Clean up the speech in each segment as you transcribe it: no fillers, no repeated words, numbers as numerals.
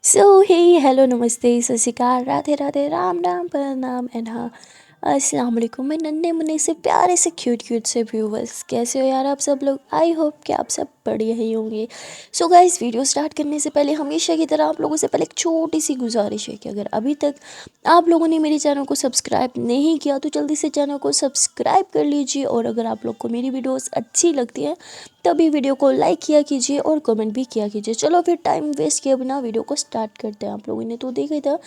सो हे hello नमस्ते सत श्री अकाल राधे राधे राम राम प्रणाम एंड हाँ अस्सलाम वालेकुम। मैं नन्हे मुन्ने से प्यारे से क्यूट क्यूट से व्यूवर्स, कैसे हो यार आप सब लोग? आई होप कि आप सब बढ़िया ही होंगे। सो गाइस, वीडियो स्टार्ट करने से पहले हमेशा की तरह आप लोगों से पहले एक छोटी सी गुजारिश है कि अगर अभी तक आप लोगों ने मेरे चैनल को सब्सक्राइब नहीं किया तो जल्दी से चैनल को सब्सक्राइब कर लीजिए, और अगर आप लोग को मेरी वीडियोस अच्छी लगती है तभी वीडियो को लाइक किया कीजिए और कमेंट भी किया कीजिए। चलो फिर टाइम वेस्ट किए बिना वीडियो को स्टार्ट करते हैं। आप लोगों ने तो देखा ही था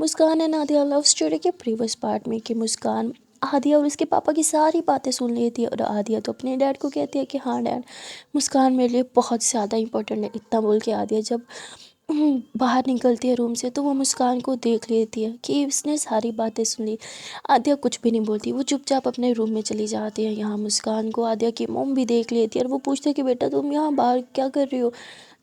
मुस्कान एंड आदिया लव स्टोरी के प्रीवियस पार्ट में कि मुस्कान आदिया और उसके पापा की सारी बातें सुन रही थी, और आदिया तो अपने डैड को कहती है कि हाँ डैड, मुस्कान मेरे लिए बहुत ज़्यादा इंपॉर्टेंट है। इतना बोल के आदिया जब बाहर निकलती है रूम से तो वो मुस्कान को देख लेती है कि इसने सारी बातें सुन ली। आद्या कुछ भी नहीं बोलती, वो चुपचाप अपने रूम में चली जाती है। यहाँ मुस्कान को आद्या की मॉम भी देख लेती है और वो पूछती है कि बेटा तुम यहाँ बाहर क्या कर रही हो?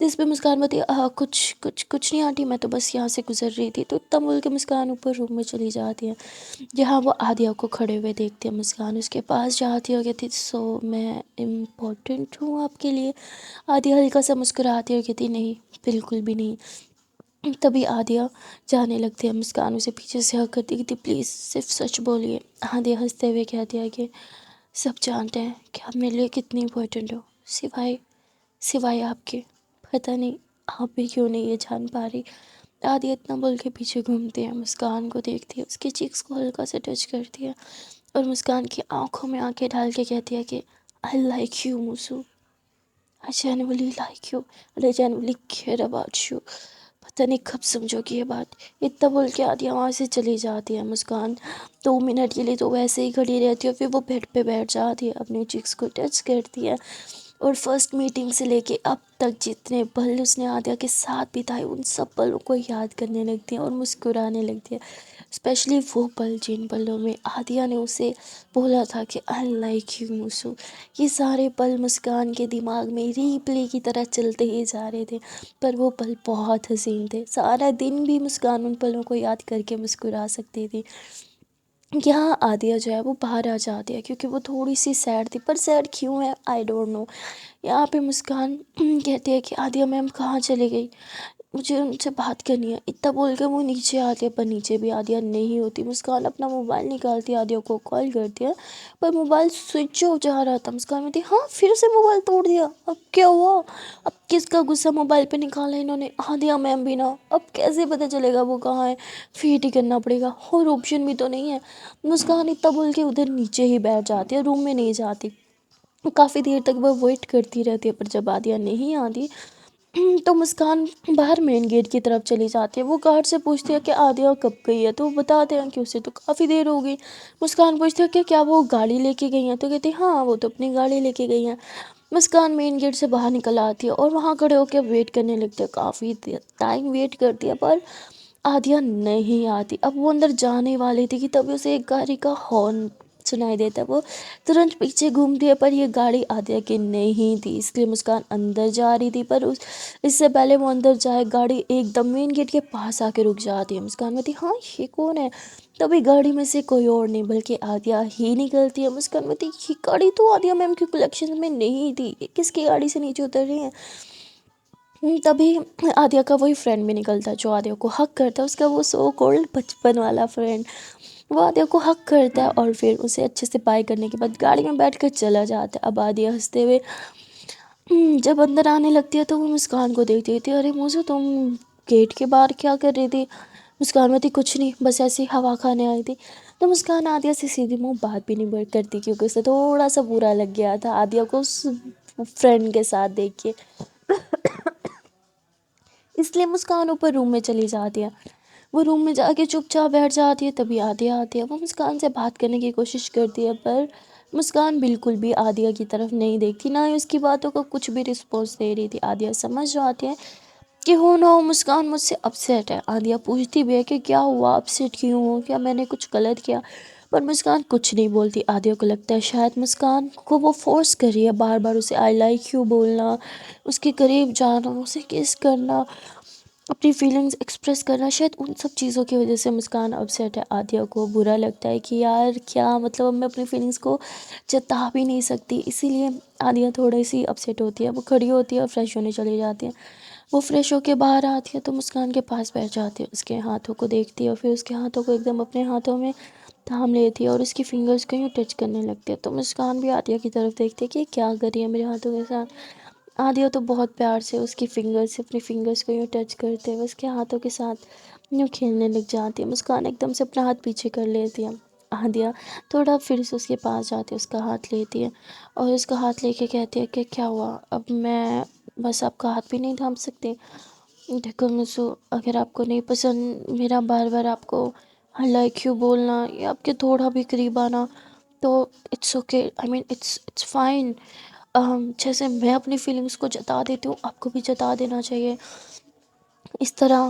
जिस पे मुस्कान बताती है कुछ कुछ कुछ नहीं आंटी, मैं तो बस यहाँ से गुजर रही थी। तो इतना बोल के मुस्कान ऊपर रूम में चली जाती है। जहाँ वो आद्या को खड़े हुए देखती है, मुस्कान उसके पास जाती है और कहती सो मैं इम्पोर्टेंट हूँ आपके लिए? आद्या हल्का सा मुस्कुराती है और कहती नहीं, बिल्कुल भी नहीं। तभी आद्या जाने लगती है, मुस्कान उसे पीछे से हक करती कहती प्लीज़ सिर्फ सच बोलिए। आद्या हंसते हुए कहती है कि सब जानते हैं कि आप मेरे लिए कितनी इम्पोर्टेंट हो, सिवाय सिवाय आपके। पता नहीं आप भी क्यों नहीं ये जान पा रही। आद्या इतना बोल के पीछे घूमती है, मुस्कान को देखती है, उसके चीक्स को हल्का से टच करती है और मुस्कान की आंखों में आंखें डाल के कहती है कि I like you Moosu, I genuinely like you, I genuinely care about you. पता नहीं कब समझोगी ये बात। इतना बोल के आदिया वहाँ से चली जाती है। मुस्कान 2 मिनट के लिए तो वैसे ही खड़ी रहती है, फिर वो बेड पे बैठ जाती है, अपने चिक्स को टच करती है और फर्स्ट मीटिंग से लेके अब तक जितने पल उसने आदिया के साथ बिताए उन सब पलों को याद करने लगती है और मुस्कुराने लगती है। स्पेशली वो पल जिन पलों में आदिया ने उसे बोला था कि आई लाइक यू मूसू। ये सारे पल मुस्कान के दिमाग में रीप्ले की तरह चलते ही जा रहे थे, पर वो पल बहुत हसीन थे। सारा दिन भी मुस्कान उन पलों को याद करके मुस्कुरा सकती थी। यहाँ आदिया जो है वो बाहर आ जाती है क्योंकि वो थोड़ी सी सैड थी, पर सैड क्यों है आई डोंट नो। यहाँ पे मुस्कान कहती है कि आदिया मैम कहाँ चली गई, मुझे उनसे बात करनी है। इतना बोल के वो नीचे आती है, पर नीचे भी आदिया नहीं होती। मुस्कान अपना मोबाइल निकालती है, आदिया को कॉल करती है, पर मोबाइल स्विच ऑफ जा रहा था। मुस्कान में थी हाँ फिर से मोबाइल तोड़ दिया, अब क्या हुआ? अब किसका गुस्सा मोबाइल पे निकाला इन्होंने? आदिया मैम भी ना, अब कैसे पता चलेगा वो कहाँ है? फीट ही करना पड़ेगा, और ऑप्शन भी तो नहीं है। मुस्कान इतना बोल के उधर नीचे ही बैठ जाती है, रूम में नहीं जाती। काफ़ी देर तक वह वेट करती रहती है, पर जब आदिया नहीं आती तो मुस्कान बाहर मेन गेट की तरफ चली जाती है। वो गार्ड से पूछती है कि आदिया कब गई है, तो वो बताते हैं कि उसे तो काफ़ी देर हो गई। मुस्कान पूछती है कि क्या वो गाड़ी लेके गई हैं, तो कहती है हाँ वो तो अपनी गाड़ी लेके गई हैं। मुस्कान मेन गेट से बाहर निकल आती है और वहाँ खड़े होकर वेट करने लगती है। काफ़ी टाइम वेट करती है, पर आदिया नहीं आती। अब वो अंदर जाने वाली थी कि तभी उसे एक गाड़ी का हॉर्न सुनाई देता है। वो तुरंत पीछे घूमती है, पर ये गाड़ी आदिया की नहीं थी, इसलिए मुस्कान अंदर जा रही थी। पर उस इससे पहले वो अंदर जाए गाड़ी एकदम मेन गेट के पास आके रुक जाती है। मुस्कान में थी हाँ ये कौन है? तभी गाड़ी में से कोई और नहीं बल्कि आदिया ही निकलती है। मुस्कान में थी ये गाड़ी तो आदिया मैम की कलेक्शन में नहीं थी, ये किसकी गाड़ी से नीचे उतर रही है? तभी आद्या का वही फ्रेंड भी निकलता है जो आद्या को हक करता है, उसका वो सो कॉल्ड बचपन वाला फ्रेंड। वो आद्या को हक करता है और फिर उसे अच्छे से बाय करने के बाद गाड़ी में बैठ कर चला जाता है। अब आद्या हंसते हुए जब अंदर आने लगती है तो वो मुस्कान को देखती थी, अरे मुझे तुम गेट के बाहर क्या कर रही थी? मुस्कान में थी कुछ नहीं, बस ऐसे ही हवा खाने आई थी। तो मुस्कान आद्या से सीधी मुंह बात भी नहीं करती क्योंकि उसे थोड़ा सा बुरा लग गया था आद्या को उस फ्रेंड के साथ देख के, इसलिए मुस्कान ऊपर रूम में चली जाती है। वो रूम में जाके चुपचाप बैठ जाती है। तभी आदिया आती है, वो मुस्कान से बात करने की कोशिश करती है, पर मुस्कान बिल्कुल भी आदिया की तरफ नहीं देखती, ना ही उसकी बातों का कुछ भी रिस्पॉन्स दे रही थी। आदिया समझ जाती है कि हो ना हो मुस्कान मुझसे अपसेट है। आदिया पूछती भी है कि क्या हुआ, अपसेट क्यों हो, क्या मैंने कुछ गलत किया? पर मुस्कान कुछ नहीं बोलती। आदिया को लगता है शायद मुस्कान को वो फोर्स कर रही है, बार बार उसे आई लाइक यू बोलना, उसके करीब जाना, उसे किस करना, अपनी फीलिंग्स एक्सप्रेस करना। शायद उन सब चीज़ों की वजह से मुस्कान अपसेट है। आदिया को बुरा लगता है कि यार क्या मतलब, अब मैं अपनी फीलिंग्स को जता भी नहीं सकती, इसीलिए आदिया थोड़ी सी अपसेट होती है। वो खड़ी होती है और फ्रेश होने चली जाती है। وہ فریش ہو کے باہر آتی ہے تو مسکان کے پاس بیٹھ جاتی ہے، اس کے ہاتھوں کو دیکھتی ہے اور پھر اس کے ہاتھوں کو ایک دم اپنے ہاتھوں میں تھام لیتی ہے اور اس کی فنگرز کو یوں ٹچ کرنے لگتی ہے، تو مسکان بھی عالیہ کی طرف دیکھتی ہے کہ یہ کیا کر رہی ہے میرے ہاتھوں کے ساتھ۔ عالیہ تو بہت پیار سے اس کی فنگرز سے اپنی فنگرز کو یوں ٹچ کرتے ہوئے اس کے ہاتھوں کے ساتھ یوں کھیلنے لگ جاتی ہے۔ مسکان ایک دم سے اپنا ہاتھ پیچھے کر لیتی ہے۔ عالیہ تھوڑا پھر سے اس کے پاس جاتی ہے، اس کا ہاتھ لیتی ہے اور اس کا ہاتھ لے کے کہتی ہے کہ کیا ہوا، اب میں بس آپ کا ہاتھ بھی نہیں تھام سکتی؟ دیکھو مسو، اگر آپ کو نہیں پسند میرا بار بار آپ کو آئی لائک یو بولنا یا آپ کے تھوڑا بھی قریب آنا تو it's okay, I mean it's fine. جیسے میں اپنی فیلنگس کو جتا دیتی ہوں آپ کو بھی جتا دینا چاہیے۔ اس طرح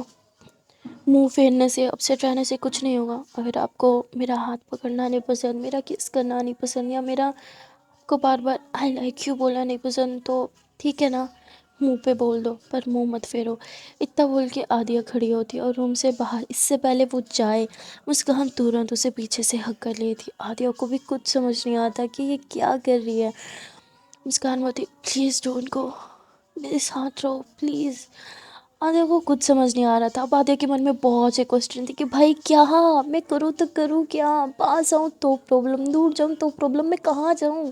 منہ پھیرنے سے اپسیٹ رہنے سے کچھ نہیں ہوگا۔ اگر آپ کو میرا ہاتھ پکڑنا نہیں پسند، میرا کس کرنا نہیں پسند یا میرا آپ کو بار بار آئی لائک یو بولنا نہیں پسند تو ٹھیک ہے نا، منہ پہ بول دو پر منہ مت پھیرو۔ اتنا بول کے عالیہ کھڑی ہوتی ہے اور روم سے باہر، اس سے پہلے وہ جائے مسکان ترنت اسے پیچھے سے ہگ کر لی تھی۔ عالیہ کو بھی کچھ سمجھ نہیں آتا کہ یہ کیا کر رہی ہے۔ مسکان بولتی پلیز ڈونٹ گو، میرے ساتھ رہو پلیز۔ عالیہ کو کچھ سمجھ نہیں آ رہا تھا۔ اب عالیہ کے من میں بہت سے کوسچن تھے کہ بھائی کیا میں کروں تو کروں کیا، پاس آؤں تو پرابلم، دور جاؤں تو پرابلم، میں کہاں جاؤں۔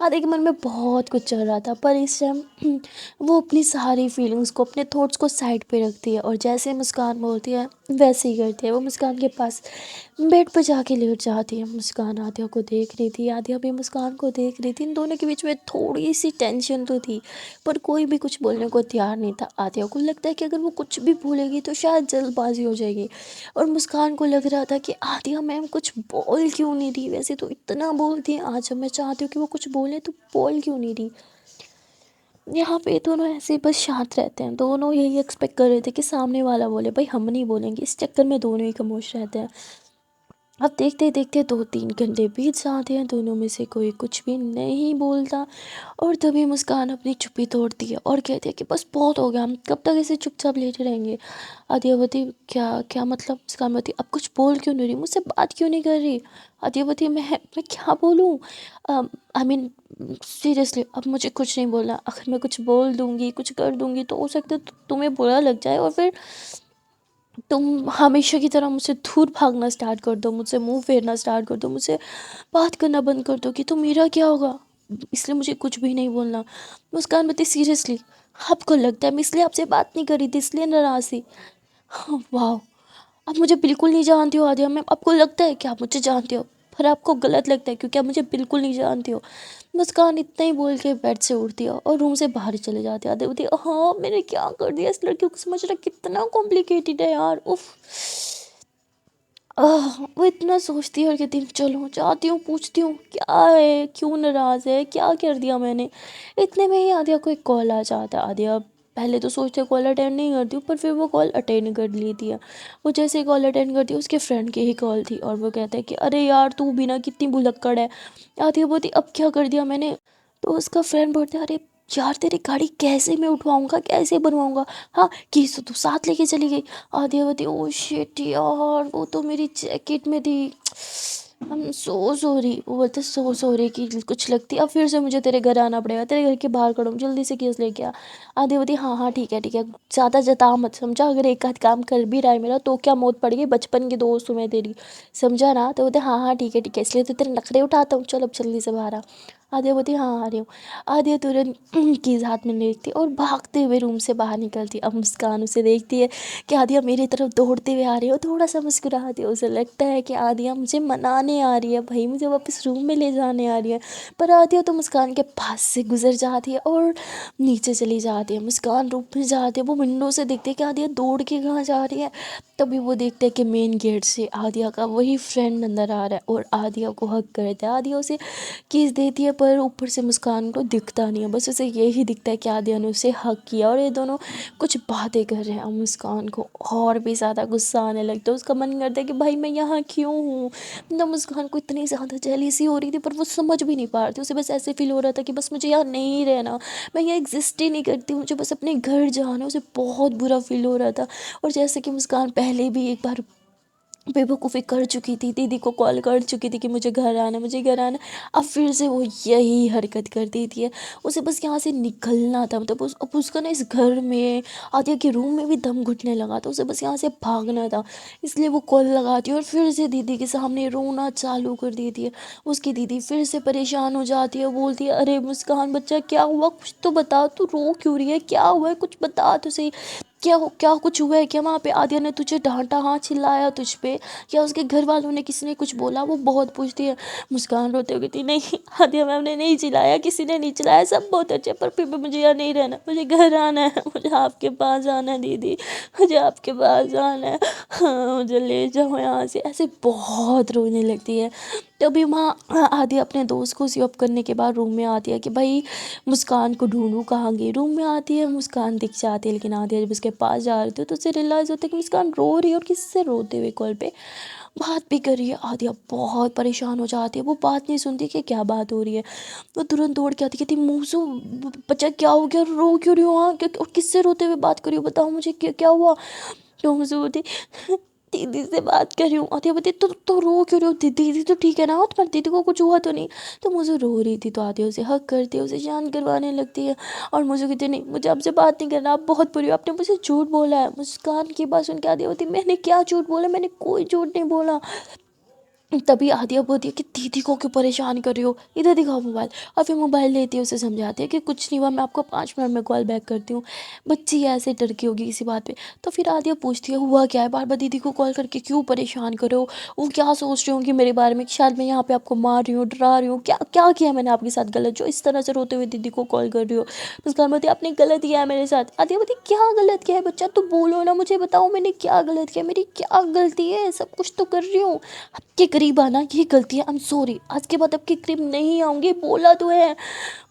عالیہ کے من میں بہت کچھ چل رہا تھا پر اس ٹائم وہ اپنی ساری فیلنگس کو، اپنے تھاٹس کو سائڈ پہ رکھتی ہے اور جیسے مسکان بولتی ہے ویسے ہی کرتی ہے۔ وہ مسکان کے پاس بیڈ پہ جا کے لیٹ جاتی ہے۔ مسکان عالیہ کو دیکھ رہی تھی، عالیہ بھی مسکان کو دیکھ رہی تھی، ان دونوں کے بیچ میں تھوڑی سی ٹینشن تو تھی پر کوئی بھی کچھ بولنے کو تیار نہیں تھا۔ عالیہ کو لگتا ہے کہ اگر وہ کچھ بھی بھولے گی تو شاید جلد بازی ہو جائے گی اور مسکان کو لگ رہا تھا کہ عالیہ میم کچھ بول کیوں نہیں رہی، ویسے تو اتنا بولتی ہیں، آج جب میں چاہتی ہوں کہ وہ کچھ بولے تو بول کیوں نہیں رہی۔ یہاں پہ دونوں ایسے ہی بس شانت رہتے ہیں، دونوں یہی ایکسپیکٹ کر رہے تھے کہ سامنے والا بولے، بھائی ہم نہیں بولیں گے، اس چکر میں دونوں ہی خاموش رہتے ہیں۔ اب دیکھتے دیکھتے 2-3 گھنٹے بیت جاتے ہیں، دونوں میں سے کوئی کچھ بھی نہیں بولتا اور تبھی مسکان اپنی چپی توڑتی ہے اور کہتی ہے کہ بس بہت ہو گیا، ہم کب تک ایسے چپ چاپ لیٹے رہیں گے۔ عالیہ بولتی کیا مطلب؟ مسکان بولتی اب کچھ بول کیوں نہیں رہی، مجھ سے بات کیوں نہیں کر رہی؟ عالیہ بولتی میں کیا بولوں، آئی مین سیریسلی اب مجھے کچھ نہیں بولنا، اگر میں کچھ بول دوں گی کچھ کر دوں گی تو ہو سکتا ہے تمہیں برا لگ جائے اور پھر تم ہمیشہ کی طرح مجھ سے دور بھاگنا سٹارٹ کر دو، مجھ سے منہ پھیرنا سٹارٹ کر دو، مجھ سے بات کرنا بند کر دو کہ تو میرا کیا ہوگا؟ اس لیے مجھے کچھ بھی نہیں بولنا۔ مسکان بولتی سیریسلی آپ کو لگتا ہے میں اس لیے آپ سے بات نہیں کر رہی تھی، اس لیے ناراض تھی؟ واو، آپ مجھے بالکل نہیں جانتی ہو عالیہ میم، آپ کو لگتا ہے کہ آپ مجھے جانتے ہو پر آپ کو غلط لگتا ہے کیونکہ آپ مجھے بالکل نہیں جانتے ہو۔ مسکان اتنا ہی بول کے بیڈ سے اٹھتی ہے اور روم سے باہر چلے جاتے آتے ہوتی ہاں میں نے کیا کر دیا، اس لڑکیوں کو سمجھنا کتنا کمپلیکیٹڈ ہے یار، اف۔ وہ اتنا سوچتی ہے اور کہتی چلو جاتی ہوں پوچھتی ہوں کیا ہے، کیوں ناراض ہے، کیا کر دیا میں نے۔ اتنے میں ہی عالیہ کو ایک کال آ جاتا ہے۔ عالیہ پہلے تو سوچتے کال اٹینڈ نہیں کرتی پر پھر وہ کال اٹینڈ کر لیتی ہے۔ وہ جیسے ہی کال اٹینڈ کرتی ہے اس کے فرینڈ کی ہی کال تھی اور وہ کہتا ہے کہ ارے یار تو بھی نا کتنی بھلکڑ ہے۔ عالیہ بولتی اب کیا کر دیا میں نے؟ تو اس کا فرینڈ بولتا ہے ارے یار تیری گاڑی کیسے میں اٹھواؤں گا، کیسے بنواؤں گا، ہاں کیس تو ساتھ لے کے چلی گئی۔ عالیہ بولتی او شٹ یار وہ تو میری جیکٹ میں تھی، سو سوری۔ وہ بولتے سو سوری کی کچھ لگتی، اب پھر سے مجھے تیرے گھر آنا پڑے گا، تیرے گھر کے باہر کھڑا ہوں، جلدی سے کیس لے کے آ۔ عالیہ بولتی ہاں ٹھیک ہے ٹھیک ہے، زیادہ جتا مت، سمجھا، اگر ایک آدھ کام کر بھی رہا ہے میرا تو کیا موت پڑ گئی، بچپن کی دوست ہوں میں تیری، سمجھا نا؟ تو بولتے ہاں ٹھیک ہے اس لیے تو تیرے نخرے اٹھاتا ہوں، چل اب جلدی سے باہر آ۔ عالیہ بولتی ہاں آ رہی ہوں۔ عالیہ ترنت کیز ہاتھ میں لیتی اور بھاگتے ہوئے روم سے باہر نکلتی۔ اب مسکان اسے دیکھتی ہے کہ عالیہ میری طرف دوڑتے ہوئے آ رہی ہے اور تھوڑا سا مسکراتی ہے، اسے لگتا ہے کہ عالیہ مجھے منانے آ رہی ہے، بھائی مجھے واپس روم میں لے جانے آ رہی ہے، پر عالیہ تو مسکان کے پاس سے گزر جاتی ہے اور نیچے چلی جاتی ہے۔ مسکان روم میں جاتی ہے، وہ ونڈو سے دیکھتے کہ عالیہ دوڑ کے کہاں جا رہی ہے، تبھی وہ دیکھتے کہ مین گیٹ سے عالیہ کا وہی فرینڈ اندر آ رہا ہے اور عالیہ کو ہگ کرتا ہے۔ عالیہ اسے کس دیتی ہے پر اوپر سے مسکان کو دکھتا نہیں ہے، بس اسے یہی دکھتا ہے کہ عالیہ نے اسے ہگ کیا اور یہ دونوں کچھ باتیں کر رہے ہیں۔ اب مسکان کو اور بھی زیادہ غصہ آنے لگتا ہے، اس کا من کرتا ہے کہ بھائی میں یہاں کیوں ہوں۔ مطلب مسکان کو اتنی زیادہ جیلیسی ہو رہی تھی پر وہ سمجھ بھی نہیں پا رہی تھی، اسے بس ایسے فیل ہو رہا تھا کہ بس مجھے یہاں نہیں رہنا، میں یہاں ایگزسٹ ہی نہیں کرتی، مجھے بس اپنے گھر جانا ہے۔ اسے بہت برا فیل ہو رہا تھا اور جیسے کہ مسکان پہلے بھی ایک بار बेवकूफ़ी कर चुकी थी, दीदी को कॉल कर चुकी थी कि मुझे घर आना है, मुझे घर आना है। अब फिर से वो यही हरकत कर देती है। उसे बस यहाँ से निकलना था, मतलब अब उसका ना इस घर में, आदित्य के रूम में भी दम घुटने लगा था, उसे बस यहाँ से भागना था। इसलिए वो कॉल लगाती है और फिर से दीदी के सामने रोना चालू कर देती है। उसकी दीदी फिर से परेशान हो जाती है, बोलती है, अरे मुस्कान बच्चा क्या हुआ, कुछ तो बता, तू रो क्यों रही है, क्या हुआ है, कुछ बता तो सही, क्या कुछ हुआ है क्या, वहाँ पे आद्या ने तुझे डांटा, हाँ चिल्लाया तुझ पे, या उसके घर वालों ने, किसी ने कुछ बोला, वो बहुत पूछती है। मुस्कान रोते हुए कहती, नहीं आद्या मैम ने नहीं चिल्लाया, किसी ने नहीं चिल्लाया, सब बहुत अच्छे, पर फिर भी मुझे यहाँ नहीं रहना, मुझे घर आना है, मुझे आपके पास आना है दीदी, मुझे आपके पास आना है, हाँ मुझे ले जाओ यहाँ से, ऐसे बहुत रोने लगती है। तभी वहाँ आद्या अपने दोस्त को स्विप करने के बाद रूम में आती है कि भाई मुस्कान को ढूंढूं, कहाँ गई। रूम में आती है, मुस्कान दिख जाती है, लेकिन आद्या जब उसके पास जा रही थी तो उसे रियलाइज़ होता है कि मुस्कान रो रही है, और किससे रोते हुए कॉल पे बात भी कर रही है। आद्या बहुत परेशान हो जाती है, वो बात नहीं सुनती कि क्या बात हो रही है। वो तुरंत दौड़ के आती, कहती मूसू बच्चा क्या हो गया, रो क्यों रही हो, हाँ और किससे रोते हुए बात कर रही हो, बताओ मुझे क्या हुआ। तो मूसू बोलती, दीदी से बात कर रही हूँ। आदित्य बोलती, तो रो क्यों रही हो, दीदी तो ठीक है ना, तुम्हारी दीदी को कुछ हुआ तो नहीं। तो मुझे रो रही थी, तो आदित्य उसे हक करती है, उसे शांत करवाने लगती है, और मुझे कहती, नहीं मुझे आपसे बात नहीं करना, आप बहुत बुरी हो, आपने मुझे झूठ बोला है। मुस्कान की बात सुन के आदित्य बोलती, मैंने क्या झूठ बोला, मैंने कोई झूठ नहीं बोला। तभी आदिया बोलती है कि दीदी को क्यों परेशान कर रही हो, इधर दिखाओ मोबाइल। और फिर मोबाइल लेती है, उसे समझाती है कि कुछ नहीं हुआ, मैं आपको 5 मिनट में कॉल बैक करती हूँ। बच्ची ऐसे डर की होगी किसी बात पे। तो फिर आदिया पूछती है, हुआ क्या है, बार बार दीदी को कॉल करके क्यों परेशान कर रहे हो, वो क्या सोच रही होंगी मेरे बारे में कि शायद मैं यहाँ पे आपको मार रही हूँ, डरा रही हूँ, क्या क्या किया मैंने आपके साथ गलत, जो इस तरह से रोते हुए दीदी को कॉल कर रही हो। मुस्कान बोलती है, आपने गलत किया है मेरे साथ। आदिया बोलती, क्या गलत किया है बच्चा, तो बोलो ना, मुझे बताओ मैंने क्या गलत किया, मेरी क्या गलती है, सब कुछ तो कर रही हूँ, आपके करीब आना ये गलती है, आई एम सॉरी, आज के बाद आपके करीब नहीं आऊँगी, बोला तो है।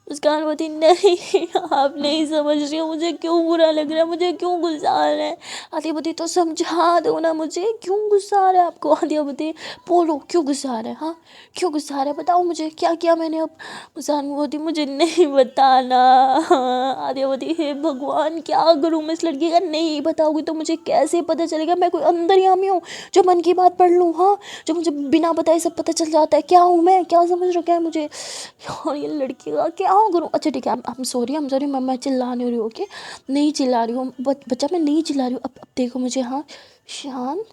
मुस्कान बोलती, नहीं आप नहीं समझ रही हो, मुझे क्यों बुरा लग रहा है, मुझे क्यों गुस्सा आ रहा है। आदित्य बोलती, तो समझा दो ना मुझे, क्यों गुस्सा आ रहा है आपको। आदित्य बोलती, बोलो क्यों गुस्सा आ रहा है, हाँ क्यों गुस्सा आ रहा है, बताओ मुझे क्या किया मैंने अब। मुस्कान बोलती, मुझे नहीं बताना। आदित्य बोलती, हे भगवान क्या करूँ मैं इस लड़की का, नहीं बताओगी तो मुझे कैसे पता चलेगा, मैं कोई अंतर्यामी हूँ जो मन की बात पढ़ लूँ, हाँ जो मुझे बिना बताए सब पता चल जाता है, क्या हूँ मैं, क्या समझ रखा है मुझे, यार ये लड़की का क्या करूँ। अच्छा ठीक है, आई एम सॉरी मैं चिल्ला नहीं रही हूँ, ओके नहीं चिल्ला रही हूँ, बच्चा मैं नहीं चिल्ला रही हूँ, अब देखो मुझे, हाँ शांत।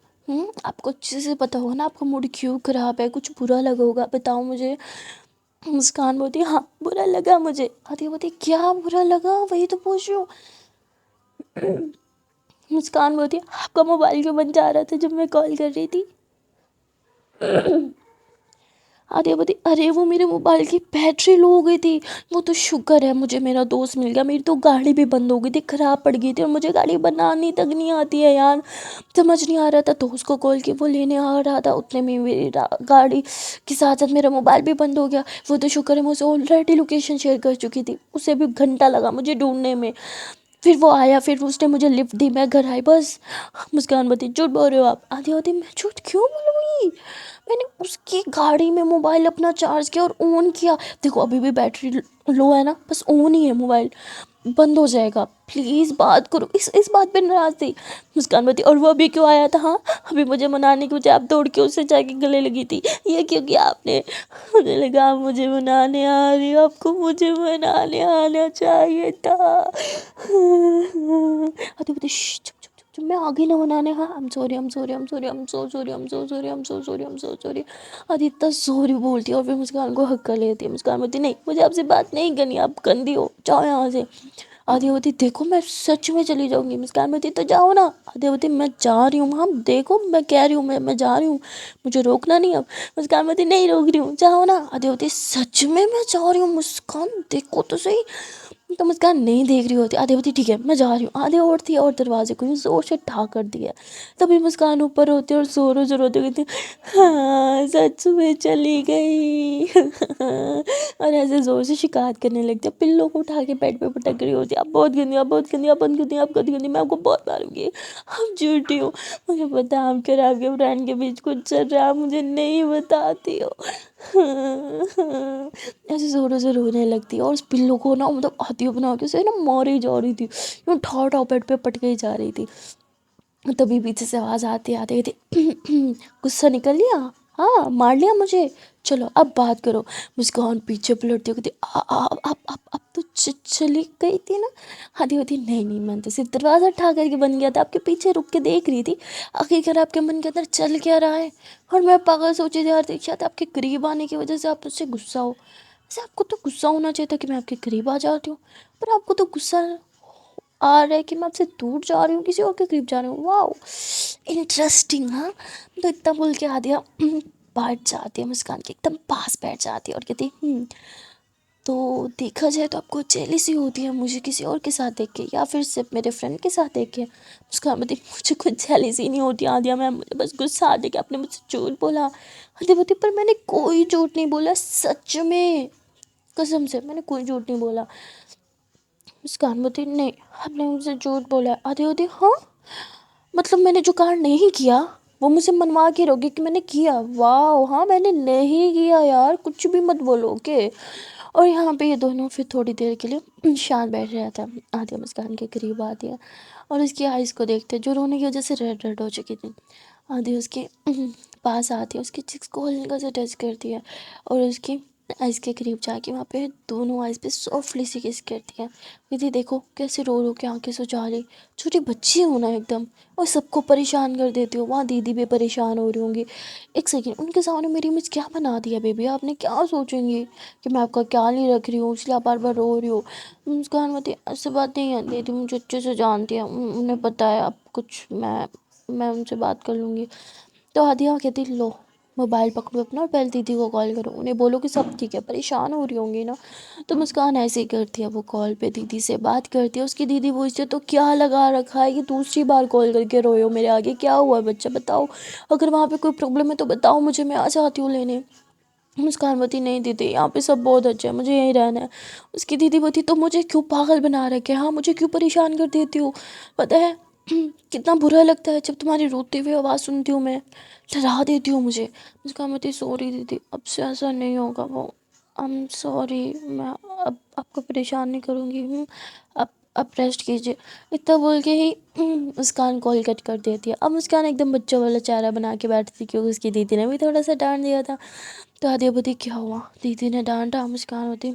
आपको अच्छे से पता होगा ना आपका मूड क्यों खराब है, कुछ बुरा लगा होगा, बताओ मुझे। मुस्कान बोलती, हाँ बुरा लगा मुझे। आदि बोलती, क्या बुरा लगा, वही तो पूछ रही हूँ। मुस्कान बोलती, आपका मोबाइल क्यों बंद जा रहा था जब मैं कॉल कर रही थी। आदित्य बोलती, अरे वो मेरे मोबाइल की बैटरी लो हो गई थी, वो तो शुक्र है मुझे मेरा दोस्त मिल गया, मेरी तो गाड़ी भी बंद हो गई थी, ख़राब पड़ गई थी, और मुझे गाड़ी बनानी तक नहीं आती है यार, समझ नहीं आ रहा था, दोस्त को कॉल किया, वो लेने आ रहा था, उतने में मेरी गाड़ी के साथ साथ मेरा मोबाइल भी बंद हो गया। वो तो शुक्र है, मुझे ऑलरेडी लोकेशन शेयर कर चुकी थी, उसे भी घंटा लगा मुझे ढूंढने में। फिर वो आया, फिर उसने मुझे लिफ्ट दी, मैं घर आई बस। मुस्कान बोलती, झूठ बोल रहे हो आप। आधी होती, मैं झूठ क्यों बोलूँगी, मैंने उसकी गाड़ी में मोबाइल अपना चार्ज किया और ऑन किया, देखो अभी भी बैटरी लो है ना, बस ऑन ही है मोबाइल, बंद हो जाएगा, प्लीज़ बात करो। इस बात पे नाराज़ थी। मुस्कान बोलती, और वो अभी क्यों आया था, हाँ अभी मुझे मनाने की बजाय आप दौड़ के उससे जाके गले लगी थी, ये क्यों किया आपने। मुझे लगा आप मुझे मनाने आ रही हो, आपको मुझे मनाने आना चाहिए था। अरे बोलते, चुप चुप चुप चुप, मैं आ गई ना मनाने, हाँ आई एम सॉरी। अरे इतना सॉरी बोलती है, और फिर मुस्कान को हक कर लेती है। मुस्कान बोलती, नहीं मुझे आपसे बात नहीं करनी, आप गंदी हो, जाओ यहाँ से। आधी होती, देखो मैं सच में चली जाऊंगी। मुस्कान बोलती, तो जाओ ना। आधी होती, मैं जा रही हूँ, हाँ देखो मैं कह रही हूँ, मैं जा रही हूँ, मुझे रोकना नहीं अब। मुस्कान बोलती, नहीं रोक रही हूँ, जाओ ना। आधी होती, सच में मैं जा रही हूँ मुस्कान, देखो तो सही। तो मुस्कान नहीं देख रही होती। आधी होती, ठीक है मैं जा रही हूँ। आधी और थी, और दरवाजे को यूँ जोर से ठा कर दिया। तभी मुस्कान ऊपर होती और जोरों जोर होती कहती, हाँ सच में चली गई। और ऐसे जोर से शिकायत करने लगती है, पिल्लों को उठा के बेड पे पटक रही होती है, आप बहुत गंदी, आप बहुत गंदी, आप बहुत गंदी, आप बहुत गंदी, मैं आपको बहुत मारूंगी, आप झूठी हो, मुझे पता है आपके और आपके फ्रेंड के बीच कुछ चल रहा है, आप मुझे नहीं बताती हो। ऐसे जोरों से रोने लगती है, और उस पिल्लो को ना मतलब हाथी बना के उसे ना मारी जा रही थी, यूँ ठाव ठाव बेड पे पटके जा रही थी। तभी पीछे से आवाज़ आती आती थी, गुस्सा निकल लिया, हाँ मार लिया मुझे, चलो अब बात करो। मुस्कान पीछे पलटती कहती अब तो चली गई थी ना। आधी होती नहीं नहीं, मैं तो सिर्फ दरवाज़ा ठा करके बन गया था, आपके पीछे रुक के देख रही थी, आखिरकार आपके मन के अंदर चल क्या रहा है। और मैं पागल सोचे जा रही थी शायद आपके करीब आने की वजह से आप मुझसे गुस्सा हो। वैसे आपको तो गुस्सा होना चाहिए था कि मैं आपके करीब आ जाती हूँ, पर आपको तो गुस्सा आ रहा है कि मैं आपसे दूर जा रही हूँ, किसी और के करीब जा रही हूँ। Wow, interesting. हाँ, तो इतना बोल के आ दिया बैठ जाती है मुस्कान के एकदम पास बैठ जाती है और कहती तो देखा जाए तो आपको जेलसी होती है मुझे किसी और के साथ देख के या फिर सिर्फ मेरे फ्रेंड के साथ देख के। मुस्कान बोलती मुझे कुछ जेलसी नहीं होती आदिया मैम, मुझे बस गुस्सा आ गया कि आपने मुझसे झूठ बोला। आदिया बोलती पर मैंने कोई झूठ नहीं बोला, सच में कसम से मैंने कोई झूठ नहीं बोला। मुस्कान बोलती नहीं आपने मुझसे झूठ बोला है। आदिया होती हाँ, मतलब मैंने जो कार्य नहीं किया वो मुझे मनवा के रहोगे कि मैंने किया। वाह, हाँ मैंने नहीं किया यार, कुछ भी मत बोलो ओके। और यहाँ पे ये दोनों फिर थोड़ी देर के लिए शांत बैठ रहा था। आदिया मुस्कान के करीब आती है और उसकी आइज़ को देखते जो रोने की वजह से रेड रेड हो चुकी थी। आदि उसके पास आती है, उसकी चिक्स को हल्का सा टच करती है और उसकी आइज़ के करीब जाके वहाँ पे दोनों आइज़ पे सॉफ्टली सी किस करती है। दीदी देखो कैसे रो रो के आंखें सुझा रही, छोटी बच्ची हो ना एकदम, और सबको परेशान कर देती हो। वहाँ दीदी भी परेशान हो रही होंगी। एक सेकेंड, उनके सामने मेरी इमेज क्या बना दिया बेबी, आपने क्या सोचेंगी कि मैं आपका क्या नहीं रख रही हूँ इसलिए आप बार बार रो रही हो। मुस्कान मत, ऐसी बात नहीं है दीदी, मुझे अच्छे से जानती है, उन्हें पता है आप कुछ, मैं उनसे बात कर लूँगी। तो आदिया कहती लो मोबाइल पकड़ो अपना और पहले दीदी को कॉल करो, उन्हें बोलो कि सब ठीक है, परेशान हो रही होंगी ना। तो मुस्कान ऐसे ही करती है, वो कॉल पे दीदी से बात करती है। उसकी दीदी पूछती है तो क्या लगा रखा है, ये दूसरी बार कॉल करके रोए हो मेरे आगे, क्या हुआ है बच्चा बताओ, अगर वहाँ पे कोई प्रॉब्लम है तो बताओ मुझे, मैं आ जाती हूँ लेने। मुस्कान बोती नहीं दीदी यहाँ पे सब बहुत अच्छा है, मुझे यहीं रहना है। उसकी दीदी बोती तो मुझे क्यों पागल बना रखे, हाँ मुझे क्यों परेशान कर देती हो, पता है कितना बुरा लगता है जब तुम्हारी रोते हुए आवाज़ सुनती हूँ मैं, डरा देती हूँ मुझे। मुस्कान बोती सॉरी दीदी, अब से ऐसा नहीं होगा, वो आई एम सॉरी, मैं अब आपको परेशान नहीं करूँगी। अब अब रेस्ट कीजिए। इतना बोल के ही मुस्कान कॉल कट कर देती है। अब मुस्कान एकदम बच्चों वाला चेहरा बना के बैठती क्योंकि उसकी दीदी ने भी थोड़ा सा डांट दिया था। तो आदिया बोती क्या हुआ, दीदी ने डांटा। मुस्कान होती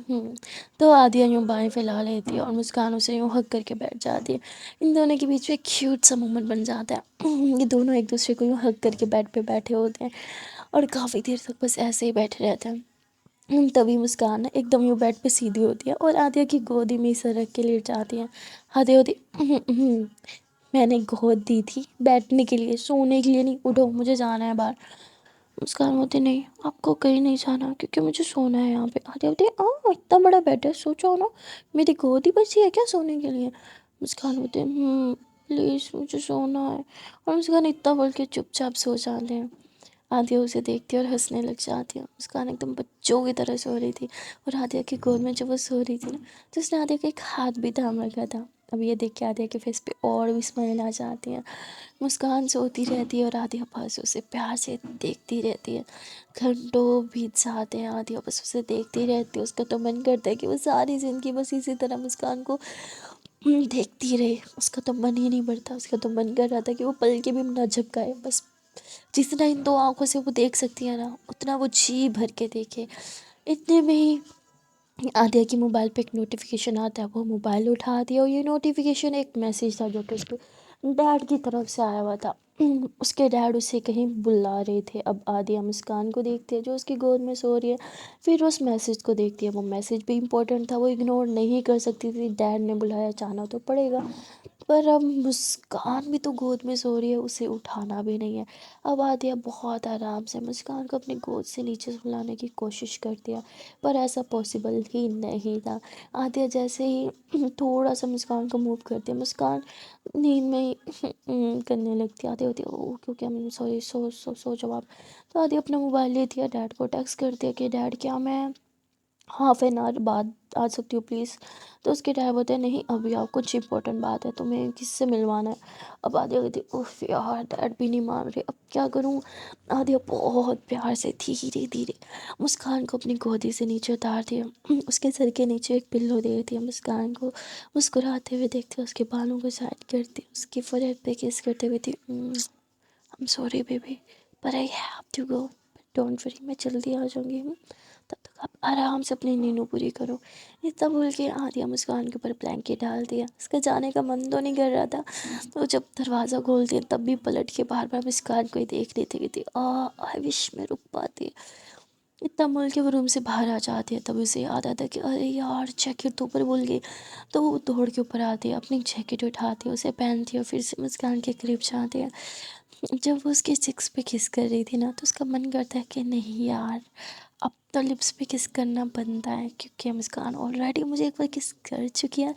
तो आदिया यूँ बाएं फैला लेती है और मुस्कान उसे यूँ हक करके बैठ जाती है। इन दोनों के बीच में एक क्यूट सा मोमेंट बन जाता है। ये दोनों एक दूसरे को यूँ हक करके बेड पे बैठे होते हैं और काफ़ी देर तक बस ऐसे ही बैठे रहते हैं। तभी मुस्कान ना एकदम यूँ बेड पे सीधी होती है और आदिया की गोदी में ही सर रख के लेट जाती है। आदिया होती मैंने गोद दी थी बैठने के लिए, सोने के लिए नहीं, उठो मुझे जाना है बाहर। मुस्कान होती नहीं आपको कहीं नहीं जाना क्योंकि मुझे सोना है यहाँ पे। आदित्य होती इतना बड़ा बेड है, सोचो ना मेरी गोद ही बची है क्या सोने के लिए। मुस्कान होते प्लीज़ मुझे सोना है। और मुस्कान इतना बोल के चुपचाप सो जाते हैं। आदिया उसे देखती है और हंसने लग जाती है। मुस्कान एकदम बच्चों की तरह सो रही थी और आदिया की गोद में जब वो सो रही थी ना तो उसने आदिया का एक हाथ भी थाम रखा था। अब ये देख के आदिया के फेस पे और भी स्माइल आ जाती है। मुस्कान सोती रहती है और आदिया बस उसे प्यार से देखती रहती है। घंटों बीत जाते हैं, आदिया बस उसे देखती रहती है। उसका तो मन करता है कि वो सारी ज़िंदगी बस इसी तरह मुस्कान को देखती रहे। उसका तो मन ही नहीं भरता, उसका तो मन कर रहा था कि वो पल के भी ना झपकाए, बस जितना इन दो आंखों से वो देख सकती है ना उतना वो जी भर के देखे। इतने में ही आदिया की मोबाइल पे एक नोटिफिकेशन आता है। वो मोबाइल उठा दिया और ये नोटिफिकेशन एक मैसेज था जो कि उसके डैड की तरफ से आया हुआ था। उसके डैड उसे कहीं बुला रहे थे। अब आदिया मुस्कान को देखती है जो उसकी गोद में सो रही है, फिर उस मैसेज को देखती है। वो मैसेज भी इम्पोर्टेंट था, वो इग्नोर नहीं कर सकती थी, डैड ने बुलाया, जाना तो पड़ेगा। पर अब मुस्कान भी तो गोद में सो रही है, उसे उठाना भी नहीं है। अब आदिया बहुत आराम से मुस्कान को अपनी गोद से नीचे सुलाने की कोशिश करती है पर ऐसा पॉसिबल ही नहीं था। आदिया जैसे ही थोड़ा सा मुस्कान को मूव करती है, मुस्कान नींद में ही करने लगती है। आदिया होती है ओ क्योंकि मैं सॉरी, सो जाओ आप। तो आदिया अपना मोबाइल लेती है, डैड को टेक्स्ट करती है कि डैड क्या मैं हाफ एन आवर बाद आ सकती हो प्लीज़। तो उसके डैड बोलते हैं नहीं अभी आप, कुछ इंपॉर्टेंट बात है, तुम्हें किससे मिलवाना है। अब आदिया कहती उफ यार डैड भी नहीं मान रहे, अब क्या करूँ। आदिया बहुत प्यार से धीरे धीरे मुस्कान को अपनी गोदी से नीचे उतार दिया, उसके सर के नीचे एक पिल्लो दे दिया मुस्कान को, मुस्कुराते हुए देखते उसके बालों को साइड करती, उसकी फोrehead पे किस करते हुए थी। आई एम सॉरी बेबी पर I have to go, don't worry मैं जल्दी आ जाऊंगी। तब तक आप आराम से अपनी नींद पूरी करो। इतना बोल के आदिया मुस्कान के ऊपर ब्लैंकेट डाल दिया। उसका जाने का मन तो नहीं कर रहा था, तो जब दरवाज़ा खोल दिया तब भी पलट के बार बार मुस्कान को ही देख रही थी कि आई विश मैं रुक पाती। इतना बोल के वो रूम से बाहर आ जाती है, तब उसे याद आता है कि अरे यार जैकेट तो ऊपर भूल गई। तो वो दौड़ के ऊपर आती है, अपनी जैकेट उठाती है, उसे पहनती है, फिर से मुस्कान के करीब जाती है। जब वो उसके चिक्स पे किस कर रही थी ना, तो उसका मन करता है कि नहीं यार अब तो लिप्स पे किस करना बनता है, क्योंकि मुस्कान ऑलरेडी मुझे एक बार किस कर चुकी है,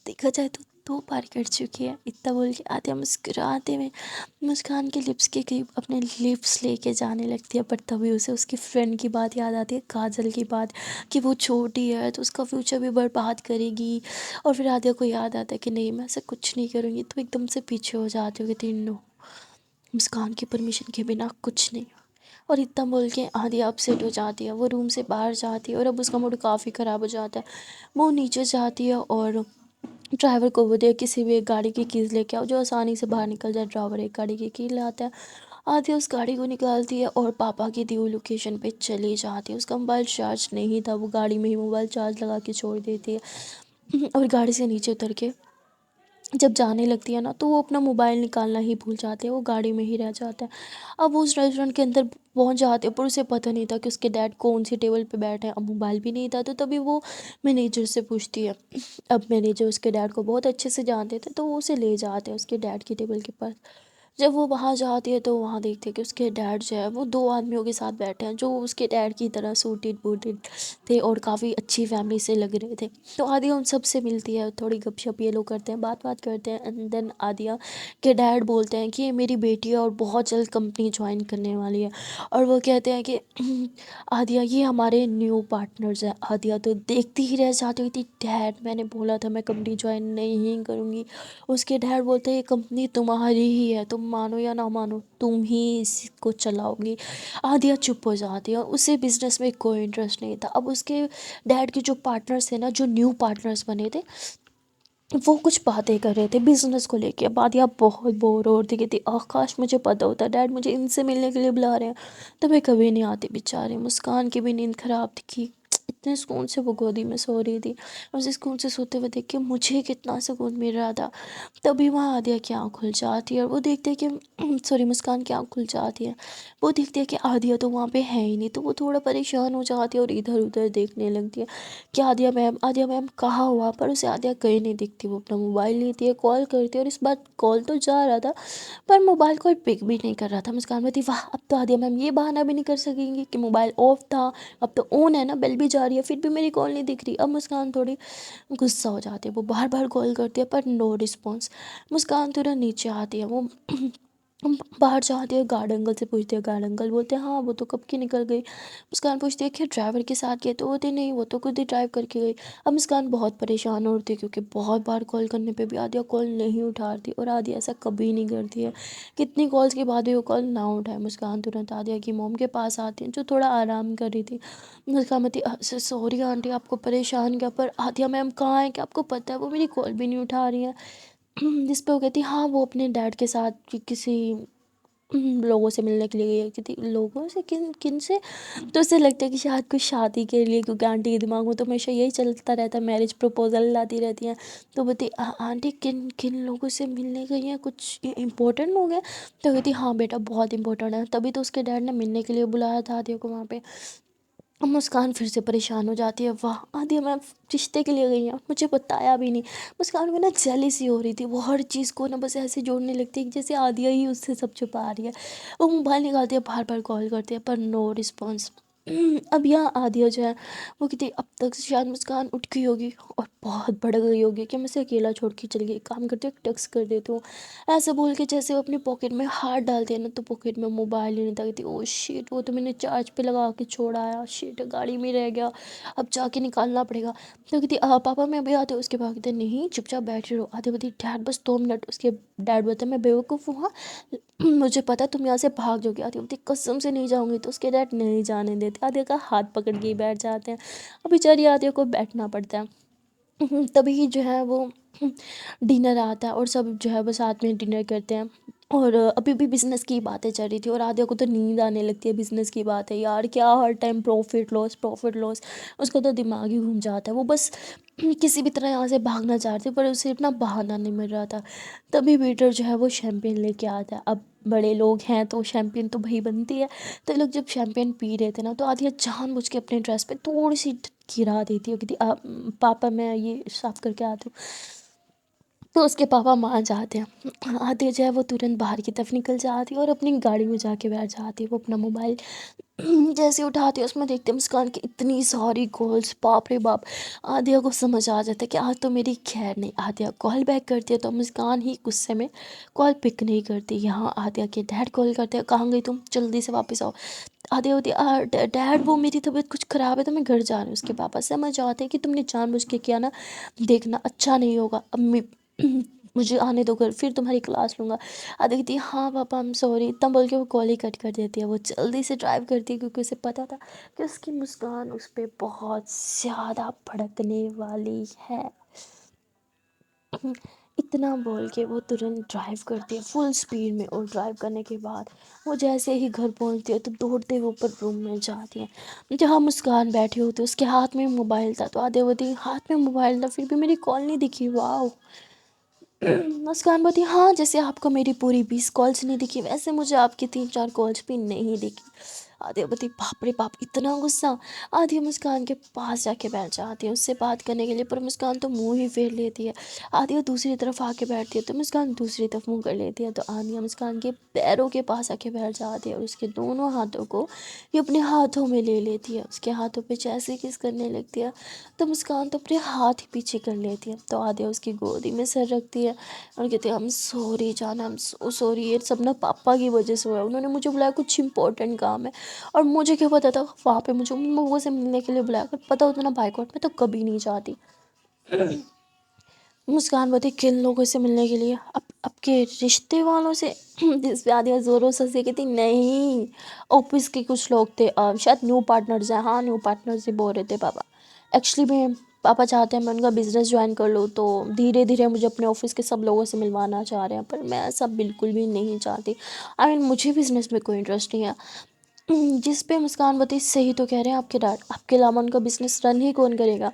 देखा जाए तो 2 बार कर चुकी है। इतना बोल के आते मुस्कुराते हुए मुस्कान के लिप्स के करीब अपने लिप्स लेके जाने लगती है, पर तभी उसे उसकी फ्रेंड की बात याद आती है, काजल की बात, कि वो छोटी है तो उसका फ्यूचर भी बर्बाद करेगी। और फिर आद्या को याद आता है कि नहीं मैं ऐसा कुछ नहीं करूँगी, तो एकदम से पीछे हो जाती हो कि तीनों मुस्कान की परमिशन के बिना कुछ नहीं। और इतना बोल के आदिया अपसेट हो जाती है, वो रूम से बाहर जाती है और अब उसका मूड काफ़ी ख़राब हो जाता है। वो नीचे जाती है और ड्राइवर को बोलती है किसी भी एक गाड़ी की कीज़ लेके आओ जो आसानी से बाहर निकल जाए। ड्राइवर एक गाड़ी की कीज़ लाता है, आदिया उस गाड़ी को निकालती है और पापा की दी हुई लोकेशन पे चली जाती है। उसका मोबाइल चार्ज नहीं था, वो गाड़ी में ही मोबाइल चार्ज लगा के छोड़ देती है और गाड़ी से नीचे उतर के जब जाने लगती है ना, तो वो अपना मोबाइल निकालना ही भूल जाते हैं, वो गाड़ी में ही रह जाता है। अब वो उस रेस्टोरेंट के अंदर पहुंच जाते हैं, पर उसे पता नहीं था कि उसके डैड कौन सी टेबल पे बैठे हैं, अब मोबाइल भी नहीं था। तो तभी वो मैनेजर से पूछती है। अब मैनेजर उसके डैड को बहुत अच्छे से जानते थे, तो वो उसे ले जाते हैं उसके डैड की टेबल के पास। जब वो वहाँ जाती है तो वहाँ देखते हैं कि उसके डैड जो है वो 2 आदमियों के साथ बैठे हैं, जो उसके डैड की तरह सूटेड बूटेड थे और काफ़ी अच्छी फैमिली से लग रहे थे। तो आदिया उन सब से मिलती है, थोड़ी गपशप ये लोग करते हैं, बात करते हैं, एंड देन आदिया के डैड बोलते हैं कि ये मेरी बेटी है और बहुत जल्द कंपनी ज्वाइन करने वाली है। और वो कहते हैं कि आदिया ये हमारे न्यू पार्टनर्स हैं। आदिया तो देखती ही रह जाती हुई थी, डैड मैंने बोला था मैं कंपनी ज्वाइन नहीं करूँगी। उसके डैड बोलते हैं ये कंपनी तुम्हारी ही है, तुम मानो या ना मानो तुम ही इसको चलाओगी। आदिया चुप हो जाती है, उसे बिजनेस में कोई इंटरेस्ट नहीं था। अब उसके डैड के जो पार्टनर्स थे ना, जो न्यू पार्टनर्स बने थे, वो कुछ बातें कर रहे थे बिजनेस को लेके। अब आदिया बहुत बोर हो रही थी, आकाश मुझे पता होता डैड मुझे इनसे मिलने के लिए बुला रहे हैं, तो मैं कभी नहीं आती। बेचारे मुस्कान की भी नींद खराब थी, इतने सुकून से वो गोदी में सो रही थी, और उसे सुकून से सोते हुए देख के मुझे कितना सुकून मिल रहा था। तभी वहाँ आदिया की आँख खुल जाती है और वो देखते हैं कि सॉरी मुस्कान की आँख खुल जाती है। वो देखती है कि आदिया तो वहाँ पे है ही नहीं, तो वो थोड़ा परेशान हो जाती है और इधर उधर देखने लगती है कि आदिया मैम कहाँ हुआ, पर उसे आदिया कहीं नहीं दिखती। वो अपना मोबाइल लेती है, कॉल करती है, और इस बार कॉल तो जा रहा था पर मोबाइल कोई पिक भी नहीं कर रहा था। मुस्कान में थी, वाह अब तो आदिया मैम ये बहाना भी नहीं कर सकेंगी कि मोबाइल ऑफ था, अब तो ऑन है ना, बेल भी जा रही है, फिर भी मेरी कॉल नहीं दिख रही। अब मुस्कान थोड़ी गुस्सा हो जाती है, वो बार बार कॉल करती है पर नो रिस्पॉन्स। मुस्कान तुरंत नीचे आती है, वो बाहर जाती है, गार्ड अंकल से पूछती है, गार्ड अंकल बोलते हैं हाँ वो तो कब की निकल गई। मुस्कान पूछती है कि ड्राइवर के साथ गए, तो बोलते नहीं वो तो खुद ही ड्राइव करके गई। अब मुस्कान बहुत परेशान होती है क्योंकि बहुत बार कॉल करने पे भी आदिया कॉल नहीं उठाती, और आदिया ऐसा कभी नहीं करती है, कितनी कॉल्स के बाद भी वो कॉल ना उठाए। मुस्कान तुरंत आदिया की मोम के पास आती है जो थोड़ा आराम कर रही थी। मुस्कान बोलती सॉरी आंटी आपको परेशान किया, पर आदिया मैम कहाँ है, क्या आपको पता है वो मेरी कॉल भी नहीं उठा रही है। जिस पे वो कहती हाँ वो अपने डैड के साथ किसी लोगों से मिलने के लिए गई है। किसी लोगों से, किन किन से, तो उसे लगता है कि शायद कुछ शादी के लिए, क्योंकि आंटी के दिमाग में तो हमेशा यही चलता रहता है, मैरिज प्रपोजल लाती रहती हैं। तो बोलती आंटी किन किन लोगों से मिलने गई हैं, कुछ इंपॉर्टेंट लोग हैं। तो कहती हाँ बेटा बहुत इंपॉर्टेंट है, तभी तो उसके डैड ने मिलने के लिए बुलाया था आदित्य को वहाँ पे। अब मुस्कान फिर से परेशान हो जाती है, वाह आदिया मैं रिश्ते के लिए गई हूँ, मुझे बताया भी नहीं। मुस्कान को ना जेलिसी हो रही थी, वो हर चीज़ को ना बस ऐसे जोड़ने लगती है कि जैसे आदिया ही उससे सब छुपा रही है। वो मोबाइल निकालती है, बार बार कॉल करती है पर नो रिस्पॉन्स। अब यहाँ आदिया जो है वो कहती अब तक से शायद मुस्कान उठ गई होगी और बहुत भड़क गई होगी कि मैं इसे अकेला छोड़ के चली गई, काम करती हूँ टेक्स्ट कर देती हूँ। ऐसे बोल के जैसे वो अपनी पॉकेट में हाथ डालते हैं ना तो पॉकेट में मोबाइल ही नहीं था। कहती ओ शिट, वो तो मैंने चार्ज पे लगा के छोड़ा आया, शिट गाड़ी में रह गया, अब जाके निकालना पड़ेगा। तो कहती पापा मैं अभी आते हूँ। उसके बाद कहते नहीं चुपचाप बैठे रहो। आते बोलती डैड बस 2 मिनट। उसके डैड बोलते मैं बेवकूफ़ हूँ हाँ, मुझे पता है तुम यहाँ से भाग जाओगे। आती बोलती कसम से नहीं जाऊंगी। तो उसके डैड नहीं जाने देते, आदिया का हाथ पकड़ के ही बैठ जाते हैं। अब बेचारी आदिया को बैठना पड़ता है। तभी जो है वो डिनर आता है और सब जो है वो साथ में डिनर करते हैं। और अभी भी बिज़नेस की बातें चल रही थी और आदिया को तो नींद आने लगती है। बिज़नेस की बात है यार, क्या हर time profit loss profit loss, उसका तो दिमाग ही घूम जाता है। वो बस किसी भी तरह यहाँ से भागना चाहती पर उसे अपना बहाना नहीं मिल रहा था। तभी वेटर जो है वो शैम्पेन लेके आता है। अब बड़े लोग हैं तो शैम्पेन तो भाई बनती है। तो ये लोग जब शैम्पेन पी रहे थे ना तो आदिया जानबूझ के अपने ड्रेस पे थोड़ी सी गिरा देती है। कहती पापा मैं ये साफ़ करके आती हूँ। तो उसके पापा मान जाते हैं। आते जो है वो तुरंत बाहर की तरफ निकल जाती है और अपनी गाड़ी में जाके बैठ जाती है। वो अपना मोबाइल जैसे उठाती है उसमें देखते हैं मुस्कान की इतनी सारी कॉल्स, बाप रे बाप। आदिया को समझ आ जाता है कि आज तो मेरी खैर नहीं। आदिया कॉल बैक करती है तो मुस्कान ही गुस्से में कॉल पिक नहीं करती। यहाँ आदिया के डैड कॉल करते हैं, कहाँ गई तुम, जल्दी से वापस आओ। आदिया होती डैड वो मेरी तबीयत कुछ ख़राब है तो मैं घर जा रही हूँ। उसके पापा समझ आते हैं कि तुमने जानबूझ के किया ना, देखना अच्छा नहीं होगा। अम्मी मुझे आने दो घर, फिर तुम्हारी क्लास लूँगा। आदित्य कहती है हाँ पापा आई एम सॉरी, इतना बोल के वो कॉल ही कट कर देती है। वो जल्दी से ड्राइव करती है क्योंकि उसे पता था कि उसकी मुस्कान उस पर बहुत ज़्यादा भड़कने वाली है। इतना बोल के वो तुरंत ड्राइव करती है फुल स्पीड में। और ड्राइव करने के बाद वो जैसे ही घर पहुंचती है तो दौड़ते हुए ऊपर रूम में जाती है जहाँ मुस्कान बैठी होती है। उसके हाथ में मोबाइल था तो आधे होती हाथ में मोबाइल था फिर भी मेरी कॉल नहीं दिखी। वाह। मुस्कान बोलती हाँ जैसे आपको मेरी पूरी 20 कॉल्स नहीं दिखी वैसे मुझे आपकी 3-4 कॉल्स भी नहीं दिखी। आदिया बोलती बाप रे बाप इतना गुस्सा। आदिया मुस्कान के पास जाके बैठ जाती है उससे बात करने के लिए, पर मुस्कान तो मुंह ही फेर लेती है। आदिया दूसरी तरफ आके बैठती है तो मुस्कान दूसरी तरफ मुंह कर लेती है। तो आदिया मुस्कान के पैरों के पास आके बैठ जाती है और उसके दोनों हाथों को ये अपने हाथों में ले लेती है। उसके हाथों पे जैसे किस करने लगती है तो मुस्कान तो अपने हाथ ही पीछे कर लेती है। तो आदिया उसकी गोदी में सर रखती है और कहती है हम सॉरी जाना, हम सो सॉरी, ये सब ना पापा की वजह से हुआ है। उन्होंने मुझे बुलाया कुछ इंपॉर्टेंट काम है और मुझे क्या पता था वहाँ पे मुझे उन लोगों से मिलने के लिए बुलाया। अगर पता होता ना बाइकआउट में तो कभी नहीं जाती। मुस्कान बोली किन लोगों से मिलने के लिए, अब के रिश्ते वालों से। जिस पे आदिया जोरों से हंसी कहती नहीं, ऑफिस के कुछ लोग थे, शायद न्यू पार्टनर्स हैं। हाँ न्यू पार्टनर्स ही बोल रहे थे पापा। एक्चुअली में पापा चाहते हैं मैं उनका बिज़नेस ज्वाइन कर लूँ तो धीरे धीरे मुझे अपने ऑफिस के सब लोगों से मिलवाना चाह रहे हैं, पर मैं ऐसा बिल्कुल भी नहीं चाहती। आई मीन मुझे बिज़नेस में कोई इंटरेस्ट नहीं है। जिस पे मुस्कान बती सही तो कह रहे हैं आपके डैड, आपके अलावा उनका बिजनेस रन ही कौन करेगा।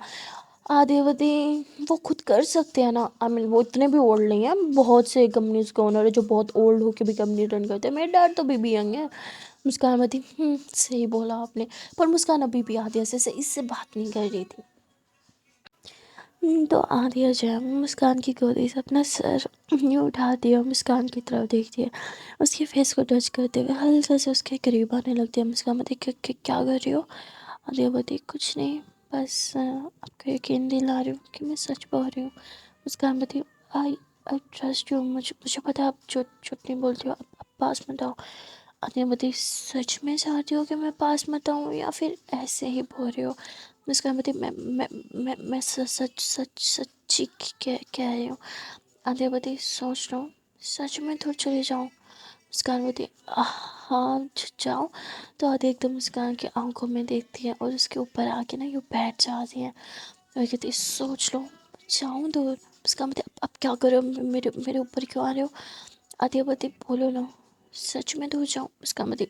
आदिवती वो खुद कर सकते हैं ना, आई मीन वो इतने भी ओल्ड नहीं है। बहुत से कंपनीज के ओनर है जो बहुत ओल्ड होके भी कंपनी रन करते हैं, मेरे डैड तो अभी भी यंग है। मुस्कान बती सही बोला आपने। पर मुस्कान अभी भी आदिया से सही से बात नहीं कर रही थी। तो आदिया जो है वो मुस्कान की गोदी से अपना सर यूँ उठाती है और मुस्कान की तरफ देखती है। उसके फेस को टच करते हुए हल्का से उसके करीब आने लगती है। मुस्कान बोलती क्या कर रही हो। आदिया बोलती कुछ नहीं, बस आपको यकीन दिला रही हूँ कि मैं सच बोल रही हूँ। मुस्कान बोलती आई आई ट्रस्ट यू, मुझे पता है आप झूठ नहीं बोलती हो, आप पास मत आओ। आदिया बोलती सच में चाहती हो कि मैं पास मत आऊँ या फिर ऐसे ही बोल रही हो। मुस्कान बोलती मैं सच्ची कह रही हूँ। आदिया बोलती सोच लो सच में तो चली जाऊँ। मुस्कान बोलती हाँ जाओ। तो आदिया एकदम मुस्कान की आंखों में देखती है और उसके ऊपर आके ना यूँ बैठ जाती है और कहती सोच लो जाऊँ दूर। मुस्कान बोलती अब क्या करो, मेरे मेरे ऊपर क्यों आ रहे हो। आदिया बोलती बोलो ना सच में दूर जाऊँ। मुस्कान बोलती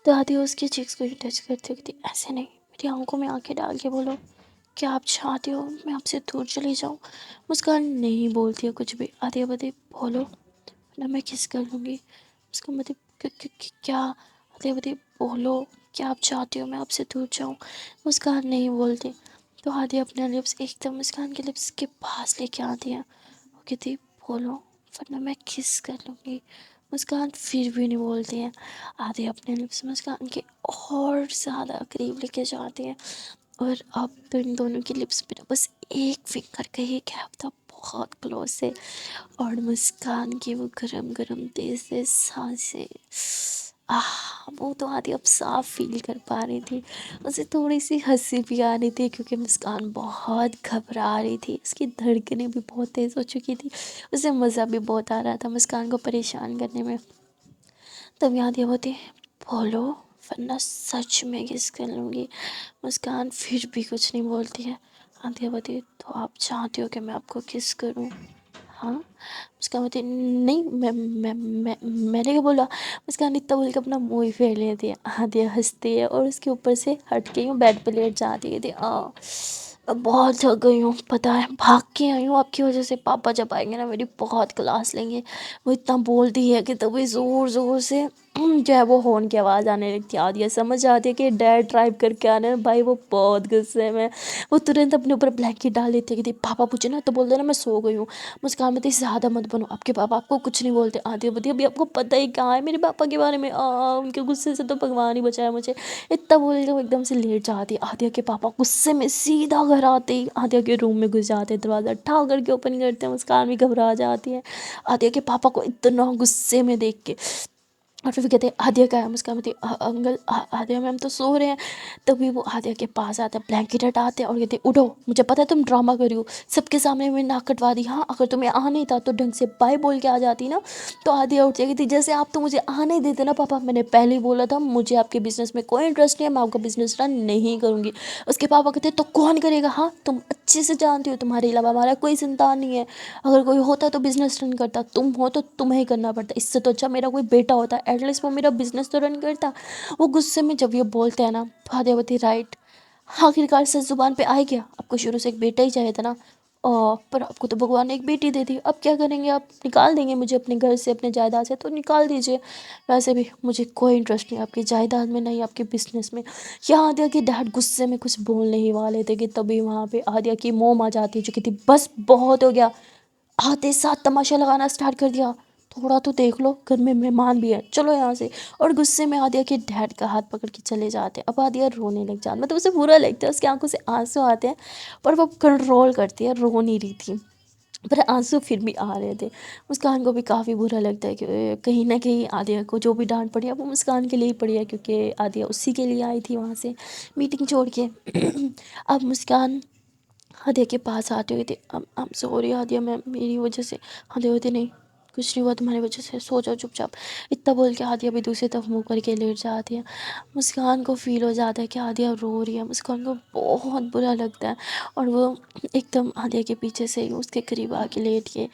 तो आदिया उसकी चीक्स को टच करती कहती ऐसे नहीं, मेरी आंखों में आंखें डाल के बोलो क्या आप चाहते हो मैं आपसे दूर चली जाऊँ। मुस्कान नहीं बोलती है कुछ भी। आदिया बोलती बोलो ना मैं किस कर लूँगी। मुस्कान बोलती क्या। आदिया बोलती बोलो क्या आप चाहते हो मैं आपसे दूर जाऊँ। मुस्कान नहीं बोलती। तो आदिया अपने लिप्स एकदम मुस्कान के लिप्स के पास लेके आती है। वो कहती बोलो वरना मैं किस कर लूँगी। مسکان پھر بھی نہیں بولتی ہے. آدھے اپنے لپس مسکان کے اور زیادہ قریب لے کے جاتے ہیں اور اب تو ان دونوں کی لپس پہ بس ایک فنگر کا ہی گیپ تھا، بہت کلوز سے. اور مسکان کی وہ گرم گرم تیز تیز سانسیں، وہ تو آدھی اب صاف فیل کر پا رہی تھی. اسے تھوڑی سی ہنسی بھی آ رہی تھی کیونکہ مسکان بہت گھبرا رہی تھی، اس کی دھڑکنیں بھی بہت تیز ہو چکی تھی. اسے مزہ بھی بہت آ رہا تھا مسکان کو پریشان کرنے میں. تب یاد یہ ہوتی، بولو ورنہ سچ میں کس کر لوں گی. مسکان پھر بھی کچھ نہیں بولتی ہے. آدھیا بتی، تو آپ چاہتی ہو کہ میں آپ کو کس کروں؟ ہاں. مسکان بولتی نہیں، میں نے کیا بولا. مسکان اتنا بول کے اپنا منہ ہی پھیر لیتی ہے. آدھیا ہنستی ہے اور اس کے اوپر سے ہٹ کے یوں بیڈ پہ لیٹ جاتی ہے. اب بہت تھک گئی ہوں، پتہ ہے بھاگ کے آئی ہوں آپ کی وجہ سے. پاپا جب آئیں گے نا میری بہت کلاس لیں گے. وہ اتنا بولتی ہے کہ تبھی زور زور سے جو ہے وہ ہارن کی آواز آنے لگتی ہے. آدھی سمجھ آتی ہے کہ ڈیڈ ڈرائیو کر کے آنا ہے. بھائی وہ بہت غصے میں، وہ ترنت اپنے اوپر بلینکٹ ڈال دیتی ہے کہ پاپا پوچھے نا تو بول دینا میں سو گئی ہوں. مسکان بولتی زیادہ مت بنو، آپ کے پاپا آپ کو کچھ نہیں بولتے. آدھی بولتی ابھی آپ کو پتہ ہی کہاں ہے میرے پاپا کے بارے میں، ان کے غصے سے تو بھگوان ہی بچایا مجھے. اتنا بول کے وہ ایک دم سے لیٹ جاتی ہے. آدھیا کے پاپا غصے میں سیدھا گھر آتے ہی آدھیا کے روم میں گھس جاتے، دروازہ ٹھا کر کے اوپن کرتے ہیں. مسکان بھی گھبرا جاتی ہے آدھیا کے پاپا کو اتنا غصے میں دیکھ کے. اور پھر کہتے ہیں آدھیا کا ہے. مسکان بولتی انکل آدھیا میم تو سو رہے ہیں. تبھی وہ آدھیا کے پاس آتے ہیں، بلینکٹ ہٹاتے ہیں اور کہتے ہیں اٹھو، مجھے پتا ہے تم ڈرامہ کر رہی ہو، سب کے سامنے میں ناک کٹوا دی. ہاں اگر تمہیں آ نہیں تھا تو ڈھنگ سے بائے بول کے آ جاتی نا. تو آدھیا اٹھ جائے گی، جیسے آپ تو مجھے آنے دیتے نا پاپا، میں نے پہلے ہی بولا تھا مجھے آپ کے بزنس میں کوئی انٹرسٹ نہیں ہے، میں آپ کا بزنس رن نہیں کروں گی. اس کے پاپا کہتے تو کون کرے گا؟ ہاں تم اچھے سے جانتی ہو تمہارے علاوہ ہمارا کوئی سنتان نہیں ہے، اگر کوئی ہوتا تو بزنس رن کرتا، تم ہو تو تمہیں ہی کرنا پڑتا. اس سے تو اچھا میرا کوئی بیٹا ہوتا، ایٹ لیسٹ وہ میرا بزنس تو رن کرتا. وہ غصے میں جب یہ بولتے ہیں نا تو آدھیا بولتی رائٹ، آخرکار سچ زبان پہ آئے گیا. آپ کو شروع سے ایک بیٹا ہی چاہیے تھا نا، پر آپ کو تو بھگوان نے ایک بیٹی دے دی. اب کیا کریں گے؟ آپ نکال دیں گے مجھے اپنے گھر سے، اپنے جائیداد سے؟ تو نکال دیجیے، ویسے بھی مجھے کوئی انٹرسٹ نہیں آپ کی جائیداد میں، نہیں آپ کے بزنس میں. یہاں آدھیا کہ ڈیڈ غصے میں کچھ بولنے ہی والے تھے کہ تبھی وہاں پہ آدھیا کی موم آ جاتی ہے جو کہتی بس بہت ہو گیا. آتے ساتھ تماشا لگانا اسٹارٹ کر دیا، تھوڑا تو دیکھ لو گھر میں مہمان بھی ہے، چلو یہاں سے. اور غصے میں آدھیا کے ڈیڈ کا ہاتھ پکڑ کے چلے جاتے. اب آدھیا رونے لگ جاتی، مطلب اسے برا لگتا ہے، اس کی آنکھوں سے آنسو آتے ہیں پر وہ کنٹرول کرتی ہے، رو نہیں رہی تھی پر آنسو پھر بھی آ رہے تھے. مسکان کو بھی کافی برا لگتا ہے کہ کہیں نہ کہیں آدھیا کو جو بھی ڈانٹ پڑی ہے وہ مسکان کے لیے ہی پڑی ہے، کیونکہ آدھیا اسی کے لیے آئی تھی وہاں سے میٹنگ چھوڑ کے. اب مسکان آدھیا کے پاس آتے ہوئے تھے، اب سوری آدھیا میم میری وجہ سے. آدھیا ہوتے نہیں کچھ نہیں ہوا تمہاری وجہ سے، سو جاؤ چپ چاپ. اتنا بول کے آدھیا بھی دوسری طرف منہ کر کے لیٹ جاتی ہے. مسکان کو فیل ہو جاتا ہے کہ آدھیا رو رہی ہے. مسکان کو بہت برا لگتا ہے اور وہ ایک دم آدھیا کے پیچھے سے اس کے قریب آ کے لیٹ کے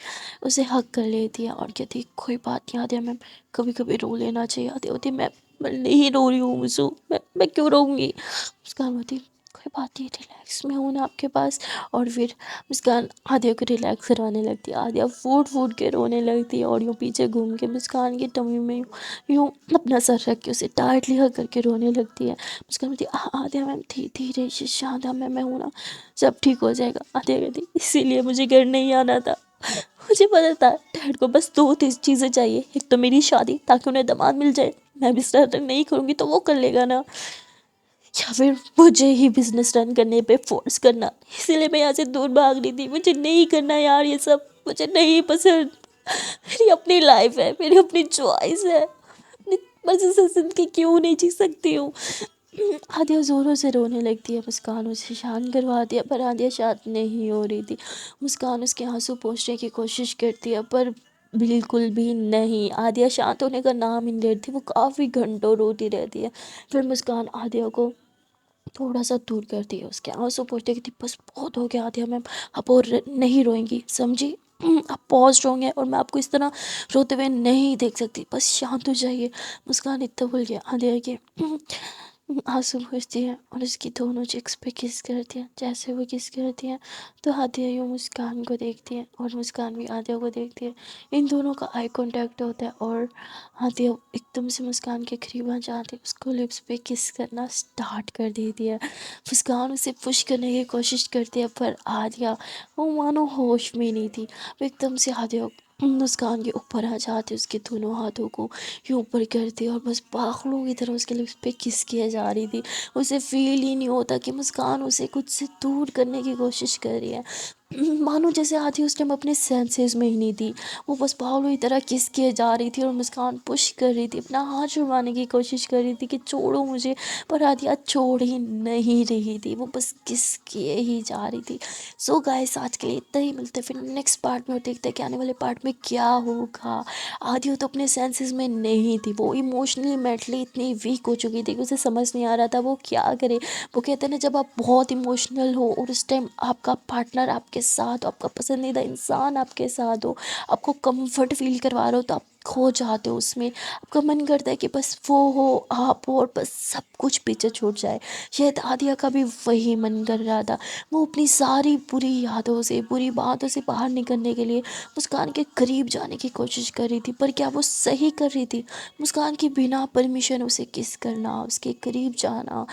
اسے ہگ کر لیتی ہے اور کہتی کوئی بات نہیں آدھیا میم، کبھی کبھی رو لینا چاہیے. آدھیا ہوتی میں نہیں رو رہی ہوں مسو، میں کیوں روں گی؟ مسکان ہوتی کوئی بات نہیں ریلیکس، میں ہوں نا آپ کے پاس. اور پھر مسکان آدھیا کو ریلیکس کروانے لگتی ہے. آدھیا پھوٹ پھوٹ کے رونے لگتی ہے اور یوں پیچھے گھوم کے مسکان کی ٹمی میں یوں اپنا سر رکھ کے اسے ٹائٹلی ہگ کر کے رونے لگتی ہے. مسکان بولتی آدھیا میم دھیرے شادہ میں ہوں نا، سب ٹھیک ہو جائے گا. آدھیا کہتی اسی لیے مجھے گھر نہیں آنا تھا، مجھے پتا تھا ڈیڈ کو بس دو چیزیں چاہیے، ایک تو میری شادی تاکہ انہیں داماد مل جائے، میں بزنس رن نہیں کروں گی تو وہ کر لے گا نا، یا پھر مجھے ہی بزنس رن کرنے پہ فورس کرنا. اسی لیے میں یہاں سے دور بھاگ رہی تھی. مجھے نہیں کرنا یار یہ سب، مجھے نہیں پسند. میری اپنی لائف ہے، میری اپنی چوائس ہے، اپنی مرضی سے زندگی کیوں نہیں جی سکتی ہوں؟ آدھیا زوروں سے رونے لگتی ہے. مسکان اسے شانت کرواتی ہے پر آدھیا شانت نہیں ہو رہی تھی. مسکان اس کے آنسو پوچھنے کی کوشش کرتی ہے پر بالکل بھی نہیں. آدھیا شانت ہونے کا نام ہی نہیں لیتی، وہ کافی گھنٹوں روتی رہتی ہے. پھر مسکان آدھیا کو تھوڑا سا دور کرتی ہے، اس کے آنسو پوچھتے کہ بس بہت ہو گیا آدھیا میم، اب اور نہیں روئیں گی سمجھی، آپ پوزڈ ہوں گے اور میں آپ کو اس طرح روتے ہوئے نہیں دیکھ سکتی، بس شانت ہو جائیے. مسکان اتنا بول گیا آدھیا کہ آنسو پوچھتی ہے اور اس کی دونوں چیکس پہ کس کرتی ہیں جیسے وہ کس کرتی ہیں. تو آدھیا یوں مسکان کو دیکھتی ہے اور مسکان بھی آدھیا کو دیکھتی ہے. ان دونوں کا آئی کانٹیکٹ ہوتا ہے اور آدھیا ایک دم سے مسکان کے قریب آ جاتی ہے، اس کو لپس پہ کس کرنا اسٹارٹ کر دیتی ہے. مسکان اسے پش کرنے کی کوشش کرتی ہے پر آدھیا وہ مانو ہوش میں نہیں تھی. وہ ایک دم سے آدھیا मुस्कान के ऊपर आ जाते, उसके दोनों हाथों को यूँ ऊपर करती और बस पागलों की तरह उसके लिप्स पे किस किए जा रही थी। उसे फ़ील ही नहीं होता कि मुस्कान उसे खुद से दूर करने की कोशिश कर रही है। मानो जैसे आधी उस टाइम अपने सेंसेस में ही नहीं थी। वो बस पागलों की तरह किस किए जा रही थी और मुस्कान पुश कर रही थी, अपना हाथ छुड़वाने की कोशिश कर रही थी कि छोड़ो मुझे, पर आदिया छोड़ ही नहीं रही थी। वो बस किस किए ही जा रही थी। सो गाइस, आज के लिए इतना ही। मिलते हैं फिर नेक्स्ट पार्ट में और देखते हैं कि आने वाले पार्ट में क्या होगा। आदित्य तो अपने सेंसेस में नहीं थी, वो इमोशनली मेंटली इतनी वीक हो चुकी थी कि उसे समझ नहीं आ रहा था वो क्या करे। वो कहते हैं ना, जब आप बहुत इमोशनल हो और उस टाइम आपका पार्टनर आपके साथ हो, आपका पसंदीदा इंसान आपके साथ हो, आपको कंफर्ट फील करवा रहा हो, तो आप खो जाते हो उसमें। आपका मन करता है कि बस वो हो, आप हो, और बस सब कुछ पीछे छूट जाए। शायद आदिया का भी वही मन कर रहा था। वो अपनी सारी बुरी यादों से, बुरी बातों से बाहर निकलने के लिए मुस्कान के करीब जाने की कोशिश कर रही थी। पर क्या वो सही कर रही थी? मुस्कान के बिना परमिशन उसे किस करना, उसके करीब जाना,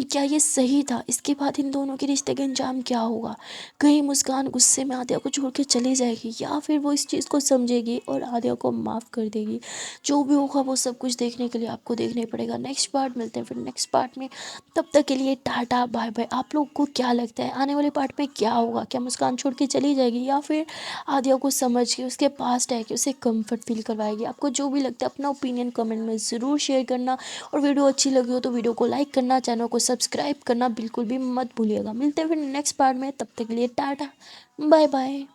क्या ये सही था? इसके बाद इन दोनों के रिश्ते का अंजाम क्या होगा? कहीं मुस्कान गुस्से में आद्या को छोड़ के चली जाएगी, या फिर वो इस चीज़ को समझेगी और आद्या को माफ़ कर देगी? जो भी होगा वो सब कुछ देखने के लिए आपको देखना ही पड़ेगा। नेक्स्ट पार्ट, मिलते हैं फिर नेक्स्ट पार्ट में। तब तक के लिए टाटा बाय बाय। आप लोग को क्या लगता है आने वाले पार्ट में क्या होगा? क्या मुस्कान छोड़ के चली जाएगी, या फिर आद्या को समझ के उसके पास रह के उसे कंफर्ट फील करवाएगी? आपको जो भी लगता है अपना ओपिनियन कमेंट में ज़रूर शेयर करना। और वीडियो अच्छी लगी हो तो वीडियो को लाइक करना, चैनल को सब्सक्राइब करना बिल्कुल भी मत भूलिएगा। मिलते हैं फिर नेक्स्ट पार्ट में, तब तक के लिए टाटा बाय बाय।